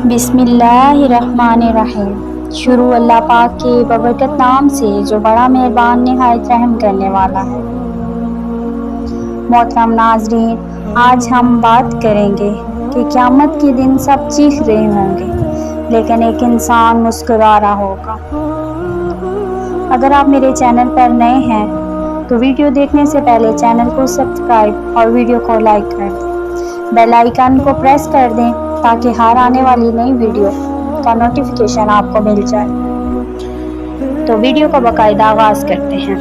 بسم اللہ الرحمن الرحیم۔ شروع اللہ پاک کے ببرکت نام سے جو بڑا مہربان نہایت رحم کرنے والا ہے۔ محترم ناظرین، آج ہم بات کریں گے کہ قیامت کے دن سب چیخ رہے ہوں گے لیکن ایک انسان مسکرا رہا ہوگا۔ اگر آپ میرے چینل پر نئے ہیں تو ویڈیو دیکھنے سے پہلے چینل کو سبسکرائب اور ویڈیو کو لائک کر دیں۔ بیل آئیکن کو پریس کر دیں تاکہ ہر آنے والی نئی ویڈیو کا نوٹیفیکیشن آپ کو مل جائے۔ تو ویڈیو کا باقاعدہ آغاز کرتے ہیں۔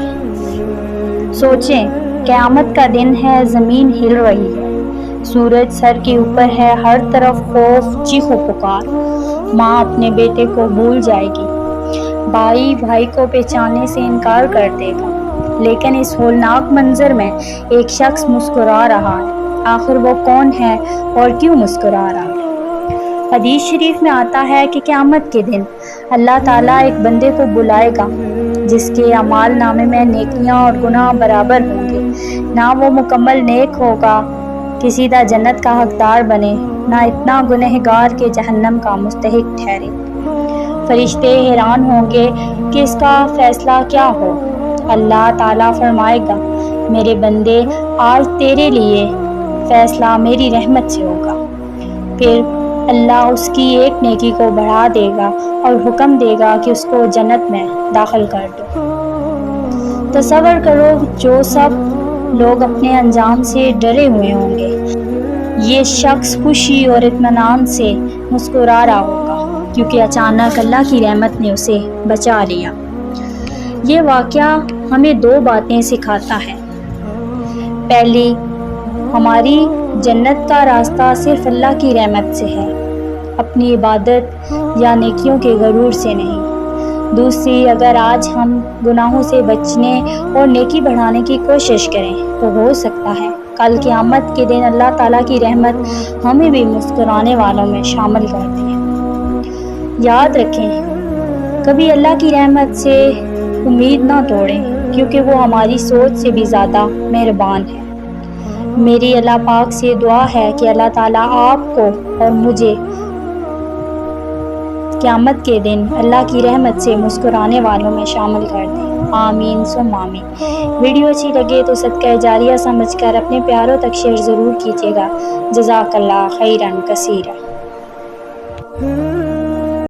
سوچیں، قیامت کا دن ہے، زمین ہل رہی ہے، سورج سر کے اوپر ہے، ہر طرف خوف، چیخ و پکار۔ ماں اپنے بیٹے کو بھول جائے گی، بھائی بھائی کو پہچاننے سے انکار کر دے گا، لیکن اس ہولناک منظر میں ایک شخص مسکرا رہا ہے۔ آخر وہ کون ہے اور کیوں مسکرا رہا ہے؟ حدیث شریف میں آتا ہے کہ قیامت کے دن اللہ تعالیٰ ایک بندے کو بلائے گا جس کے اعمال نامے میں نیکیاں اور گناہ برابر ہوں گے۔ نہ وہ مکمل نیک ہوگا کہ سیدھا جنت کا حقدار بنے، نہ اتنا گنہگار کہ جہنم کا مستحق ٹھہرے۔ فرشتے حیران ہوں گے کہ اس کا فیصلہ کیا ہو۔ اللہ تعالیٰ فرمائے گا، میرے بندے، آج تیرے لیے فیصلہ میری رحمت سے ہوگا۔ پھر اللہ اس کی ایک نیکی کو بڑھا دے گا اور حکم دے گا کہ اس کو جنت میں داخل کر دو۔ تصور کرو، جو سب لوگ اپنے انجام سے ڈرے ہوئے ہوں گے، یہ شخص خوشی اور اطمینان سے مسکرا رہا ہوگا کیونکہ اچانک اللہ کی رحمت نے اسے بچا لیا۔ یہ واقعہ ہمیں دو باتیں سکھاتا ہے۔ پہلی، ہماری جنت کا راستہ صرف اللہ کی رحمت سے ہے، اپنی عبادت یا نیکیوں کے غرور سے نہیں۔ دوسری، اگر آج ہم گناہوں سے بچنے اور نیکی بڑھانے کی کوشش کریں تو ہو سکتا ہے کل قیامت کے دن اللہ تعالیٰ کی رحمت ہمیں بھی مسکرانے والوں میں شامل کر دے۔ یاد رکھیں، کبھی اللہ کی رحمت سے امید نہ توڑیں کیونکہ وہ ہماری سوچ سے بھی زیادہ مہربان ہے۔ میری اللہ پاک سے دعا ہے کہ اللہ تعالیٰ آپ کو اور مجھے قیامت کے دن اللہ کی رحمت سے مسکرانے والوں میں شامل کر دیں۔ آمین ثم آمین۔ ویڈیو اچھی لگے تو صدقہ جاریہ سمجھ کر اپنے پیاروں تک شیئر ضرور کیجیے گا۔ جزاک اللہ خیرا کثیرا۔